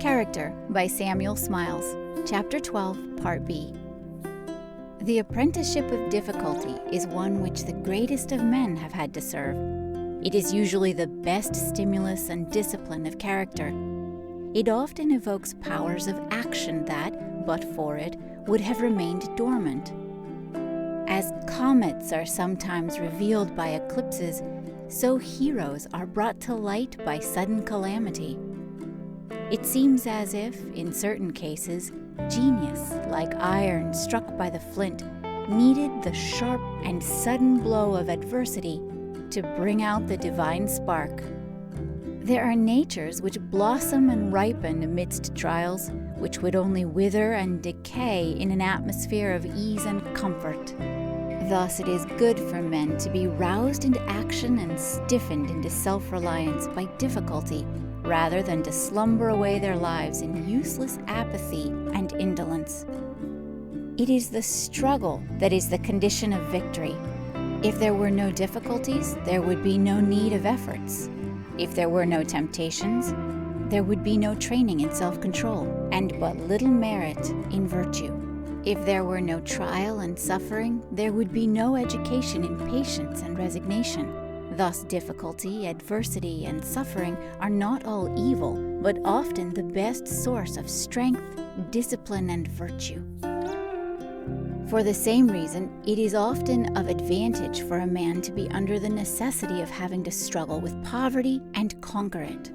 Character by Samuel Smiles, Chapter 12, Part B. The apprenticeship of difficulty is one which the greatest of men have had to serve. It is usually the best stimulus and discipline of character. It often evokes powers of action that, but for it, would have remained dormant. As comets are sometimes revealed by eclipses, so heroes are brought to light by sudden calamity. It seems as if, in certain cases, genius, like iron struck by the flint, needed the sharp and sudden blow of adversity to bring out the divine spark. There are natures which blossom and ripen amidst trials, which would only wither and decay in an atmosphere of ease and comfort. Thus it is good for men to be roused into action and stiffened into self-reliance by difficulty, rather than to slumber away their lives in useless apathy and indolence. It is the struggle that is the condition of victory. If there were no difficulties, there would be no need of efforts. If there were no temptations, there would be no training in self-control, and but little merit in virtue. If there were no trial and suffering, there would be no education in patience and resignation. Thus difficulty, adversity, and suffering are not all evil, but often the best source of strength, discipline, and virtue. For the same reason, it is often of advantage for a man to be under the necessity of having to struggle with poverty and conquer it.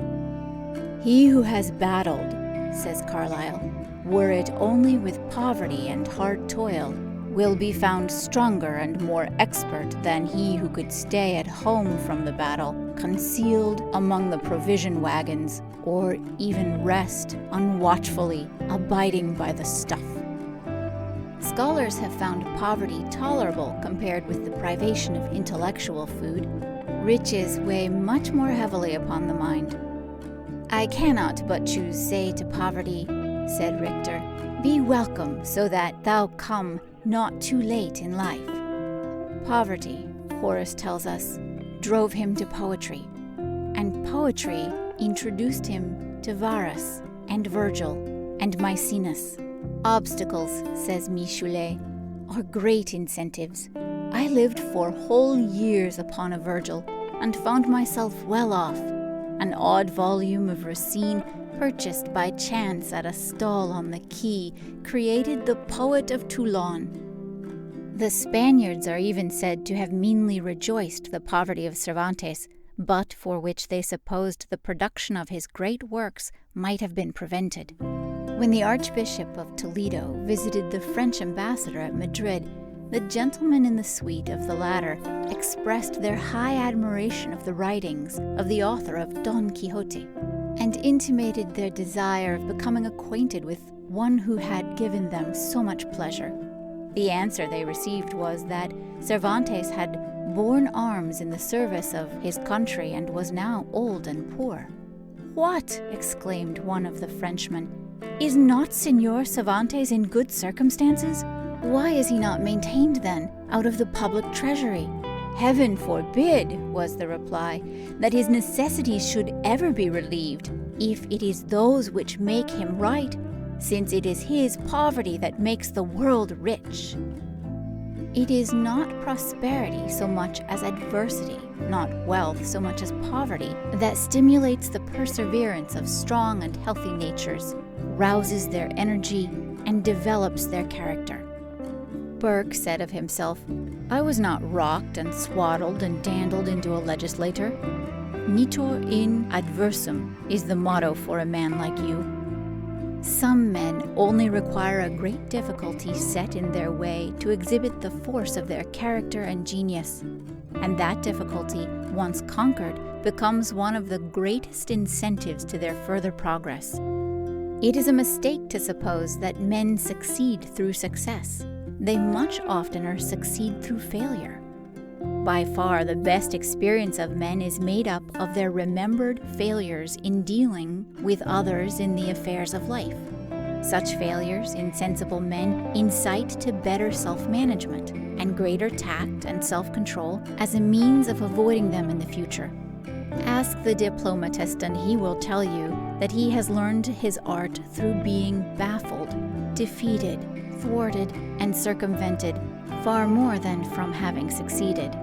He who has battled, says Carlyle, were it only with poverty and hard toil, will be found stronger and more expert than he who could stay at home from the battle, concealed among the provision wagons, or even rest unwatchfully, abiding by the stuff. Scholars have found poverty tolerable compared with the privation of intellectual food. Riches weigh much more heavily upon the mind. I cannot but choose say to poverty, said Richter, be welcome, so that thou come not too late in life. Poverty, Horace tells us, drove him to poetry, and poetry introduced him to Varus and Virgil and Maecenas. Obstacles, says Michelet, are great incentives. I lived for whole years upon a Virgil, and found myself well off. An odd volume of Racine, purchased by chance at a stall on the quay, created the poet of Toulon. The Spaniards are even said to have meanly rejoiced the poverty of Cervantes, but for which they supposed the production of his great works might have been prevented. When the Archbishop of Toledo visited the French ambassador at Madrid, the gentlemen in the suite of the latter expressed their high admiration of the writings of the author of Don Quixote, and intimated their desire of becoming acquainted with one who had given them so much pleasure. The answer they received was that Cervantes had borne arms in the service of his country and was now old and poor. "What!" exclaimed one of the Frenchmen, "is not Señor Cervantes in good circumstances? Why is he not maintained, then, out of the public treasury?" "Heaven forbid," was the reply, "that his necessities should ever be relieved, if it is those which make him right, since it is his poverty that makes the world rich." It is not prosperity so much as adversity, not wealth so much as poverty, that stimulates the perseverance of strong and healthy natures, rouses their energy, and develops their character. Burke said of himself, "I was not rocked and swaddled and dandled into a legislator." Nitor in adversum is the motto for a man like you. Some men only require a great difficulty set in their way to exhibit the force of their character and genius, and that difficulty, once conquered, becomes one of the greatest incentives to their further progress. It is a mistake to suppose that men succeed through success. They much oftener succeed through failure. By far the best experience of men is made up of their remembered failures in dealing with others in the affairs of life. Such failures in sensible men incite to better self-management and greater tact and self-control as a means of avoiding them in the future. Ask the diplomatist and he will tell you that he has learned his art through being baffled, defeated, thwarted, and circumvented, far more than from having succeeded.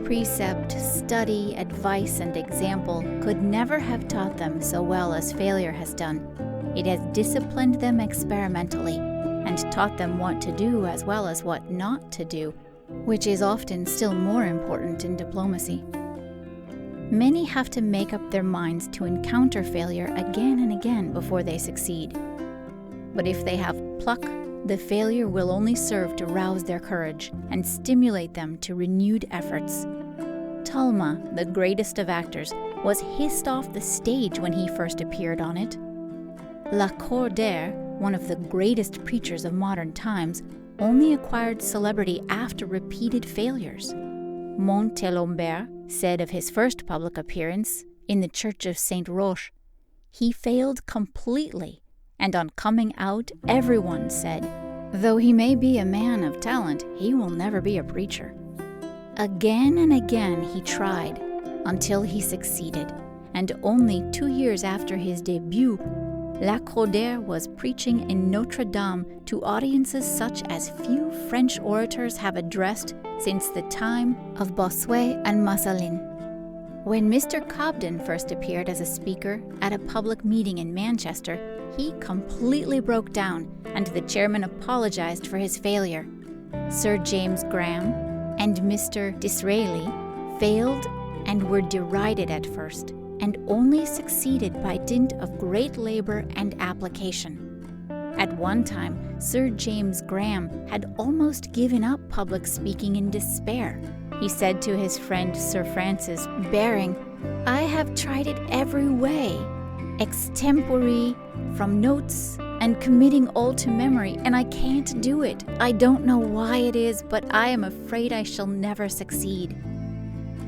Precept, study, advice, and example could never have taught them so well as failure has done. It has disciplined them experimentally and taught them what to do as well as what not to do, which is often still more important in diplomacy. Many have to make up their minds to encounter failure again and again before they succeed. But if they have pluck, the failure will only serve to rouse their courage and stimulate them to renewed efforts. Talma, the greatest of actors, was hissed off the stage when he first appeared on it. Lacordaire, one of the greatest preachers of modern times, only acquired celebrity after repeated failures. Montalembert said of his first public appearance in the Church of Saint Roch, he failed completely, and on coming out, everyone said, though he may be a man of talent, he will never be a preacher. Again and again he tried, until he succeeded, and only 2 years after his debut, Lacordaire was preaching in Notre Dame to audiences such as few French orators have addressed since the time of Bossuet and Mazarin. When Mr. Cobden first appeared as a speaker at a public meeting in Manchester, he completely broke down, and the chairman apologized for his failure. Sir James Graham and Mr. Disraeli failed and were derided at first, and only succeeded by dint of great labor and application. At one time, Sir James Graham had almost given up public speaking in despair. He said to his friend Sir Francis Baring, "I have tried it every way, extempore, from notes, and committing all to memory, and I can't do it. I don't know why it is, but I am afraid I shall never succeed."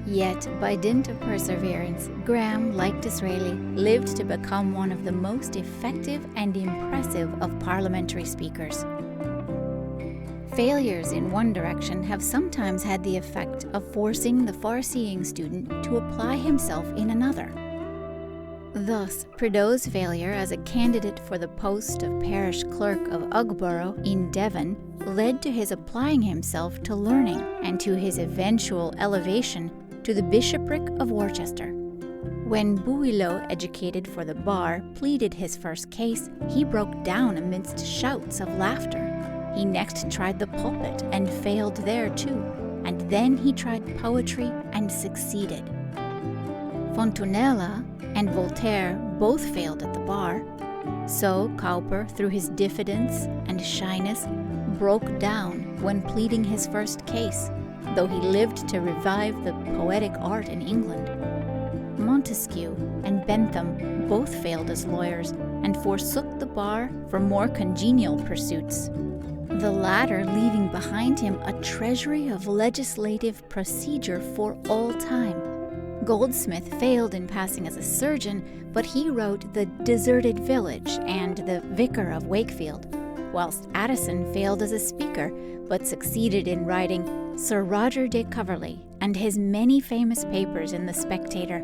Yet, by dint of perseverance, Graham, like Disraeli, lived to become one of the most effective and impressive of parliamentary speakers. Failures in one direction have sometimes had the effect of forcing the far-seeing student to apply himself in another. Thus, Prideaux's failure as a candidate for the post of parish clerk of Ugborough in Devon led to his applying himself to learning and to his eventual elevation to the bishopric of Worcester. When Bouillot, educated for the bar, pleaded his first case, he broke down amidst shouts of laughter. He next tried the pulpit and failed there too, and then he tried poetry and succeeded. Fontenelle and Voltaire both failed at the bar. So Cowper, through his diffidence and shyness, broke down when pleading his first case, though he lived to revive the poetic art in England. Montesquieu and Bentham both failed as lawyers and forsook the bar for more congenial pursuits, the latter leaving behind him a treasury of legislative procedure for all time. Goldsmith failed in passing as a surgeon, but he wrote The Deserted Village and The Vicar of Wakefield, whilst Addison failed as a speaker, but succeeded in writing Sir Roger de Coverley and his many famous papers in The Spectator.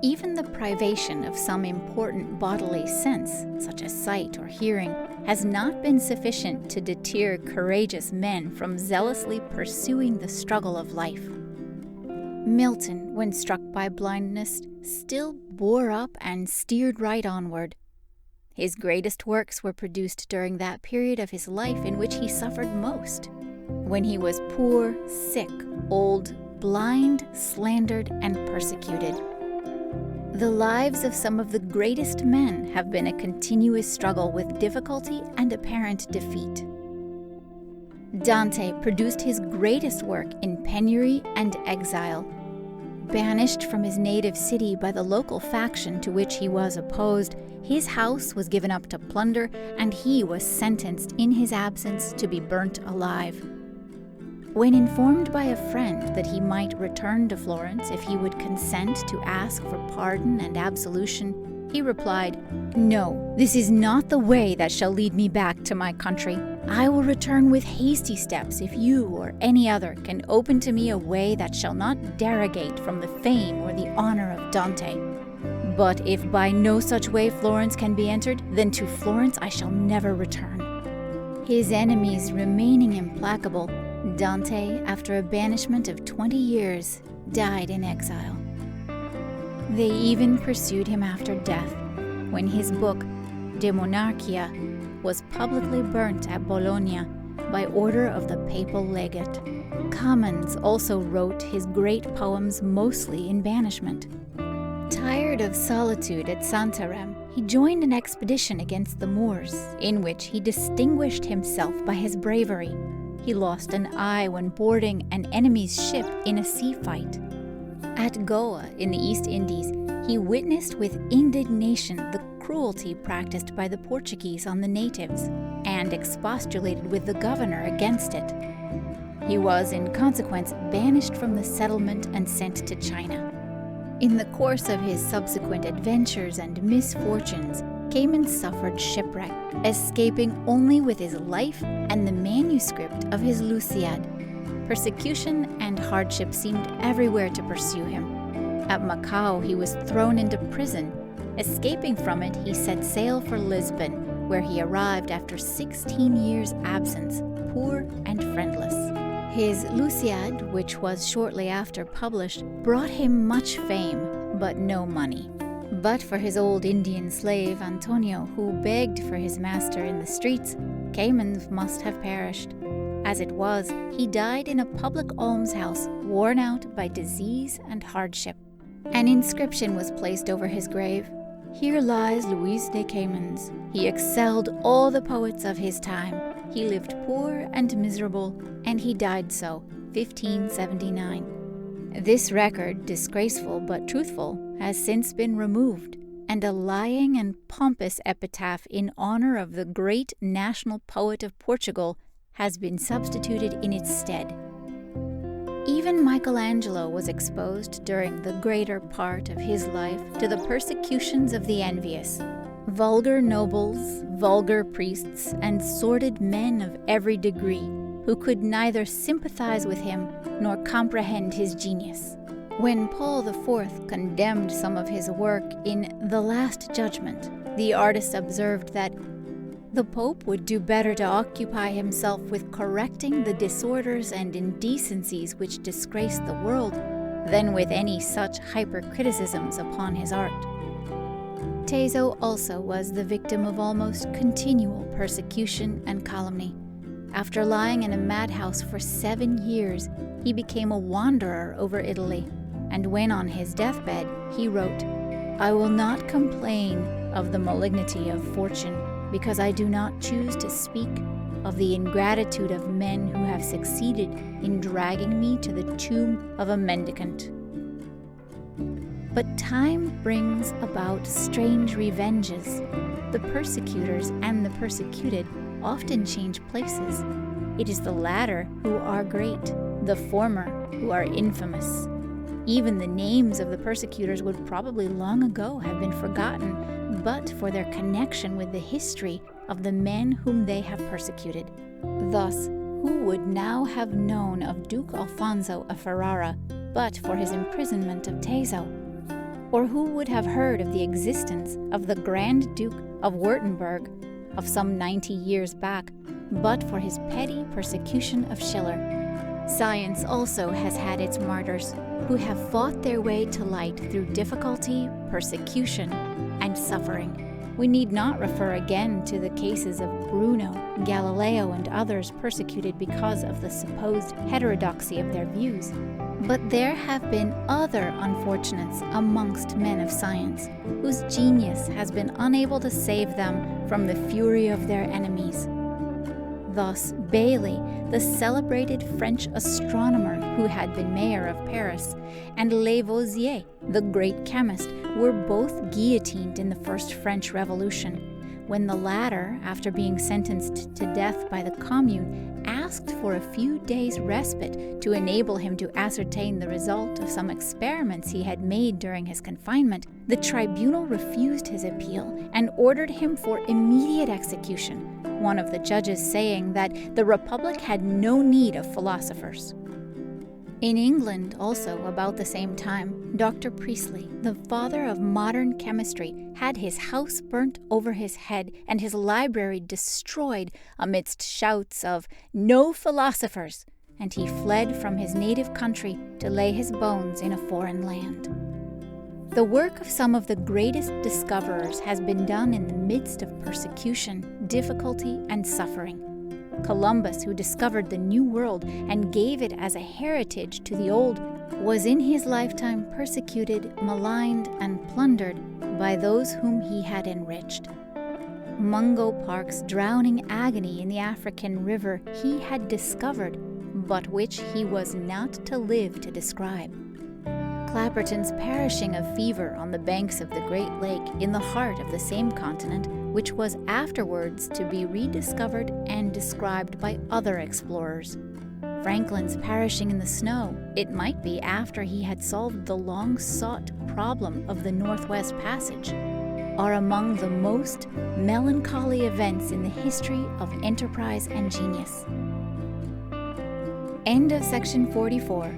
Even the privation of some important bodily sense, such as sight or hearing, has not been sufficient to deter courageous men from zealously pursuing the struggle of life. Milton, when struck by blindness, still bore up and steered right onward. His greatest works were produced during that period of his life in which he suffered most, when he was poor, sick, old, blind, slandered, and persecuted. The lives of some of the greatest men have been a continuous struggle with difficulty and apparent defeat. Dante produced his greatest work in penury and exile. Banished from his native city by the local faction to which he was opposed, his house was given up to plunder, and he was sentenced in his absence to be burnt alive. When informed by a friend that he might return to Florence if he would consent to ask for pardon and absolution, he replied, No, this is not the way that shall lead me back to my country. I will return with hasty steps if you or any other can open to me a way that shall not derogate from the fame or the honor of Dante. But if by no such way Florence can be entered, then to Florence I shall never return." His enemies remaining implacable, Dante, after a banishment of 20 years, died in exile. They even pursued him after death, when his book, De Monarchia, was publicly burnt at Bologna by order of the papal legate. Commons also wrote his great poems mostly in banishment. Tired of solitude at Santarem, he joined an expedition against the Moors, in which he distinguished himself by his bravery. He lost an eye when boarding an enemy's ship in a sea fight. At Goa, in the East Indies, he witnessed with indignation the cruelty practiced by the Portuguese on the natives, and expostulated with the governor against it. He was, in consequence, banished from the settlement and sent to China. In the course of his subsequent adventures and misfortunes, Cayman suffered shipwreck, escaping only with his life and the manuscript of his Lusiad. Persecution and hardship seemed everywhere to pursue him. At Macau, he was thrown into prison. Escaping from it, he set sail for Lisbon, where he arrived after 16 years' absence, poor and friendless. His Lusiad, which was shortly after published, brought him much fame, but no money. But for his old Indian slave, Antonio, who begged for his master in the streets, Cayman must have perished. As it was, he died in a public almshouse, worn out by disease and hardship. An inscription was placed over his grave. "Here lies Luis de Caymans. He excelled all the poets of his time. He lived poor and miserable, and he died so, 1579. This record, disgraceful but truthful, has since been removed, and a lying and pompous epitaph in honor of the great national poet of Portugal has been substituted in its stead. Even Michelangelo was exposed during the greater part of his life to the persecutions of the envious. Vulgar nobles, vulgar priests, and sordid men of every degree, who could neither sympathize with him nor comprehend his genius. When Paul IV condemned some of his work in The Last Judgment, the artist observed that the Pope would do better to occupy himself with correcting the disorders and indecencies which disgrace the world than with any such hypercriticisms upon his art. Tasso also was the victim of almost continual persecution and calumny. After lying in a madhouse for 7 years, he became a wanderer over Italy, and when on his deathbed, he wrote, "I will not complain of the malignity of fortune, because I do not choose to speak of the ingratitude of men who have succeeded in dragging me to the tomb of a mendicant." But time brings about strange revenges. The persecutors and the persecuted often change places. It is the latter who are great, the former who are infamous. Even the names of the persecutors would probably long ago have been forgotten, but for their connection with the history of the men whom they have persecuted. Thus, who would now have known of Duke Alfonso of Ferrara but for his imprisonment of Tasso? Or who would have heard of the existence of the Grand Duke of Württemberg of some 90 years back but for his petty persecution of Schiller? Science also has had its martyrs, who have fought their way to light through difficulty, persecution, and suffering. We need not refer again to the cases of Bruno, Galileo, and others persecuted because of the supposed heterodoxy of their views. But there have been other unfortunates amongst men of science, whose genius has been unable to save them from the fury of their enemies. Thus, Bailly, the celebrated French astronomer who had been mayor of Paris, and Lavoisier, the great chemist, were both guillotined in the First French Revolution, when the latter, after being sentenced to death by the Commune, asked for a few days' respite to enable him to ascertain the result of some experiments he had made during his confinement, the tribunal refused his appeal and ordered him for immediate execution, one of the judges saying that the Republic had no need of philosophers. In England, also about the same time, Dr. Priestley, the father of modern chemistry, had his house burnt over his head and his library destroyed amidst shouts of "No philosophers!" and he fled from his native country to lay his bones in a foreign land. The work of some of the greatest discoverers has been done in the midst of persecution, difficulty, and suffering. Columbus, who discovered the New World and gave it as a heritage to the Old, was in his lifetime persecuted, maligned, and plundered by those whom he had enriched. Mungo Park's drowning agony in the African river he had discovered, but which he was not to live to describe. Clapperton's perishing of fever on the banks of the Great Lake in the heart of the same continent, which was afterwards to be rediscovered and described by other explorers. Franklin's perishing in the snow, it might be after he had solved the long-sought problem of the Northwest Passage, are among the most melancholy events in the history of enterprise and genius. End of section 44.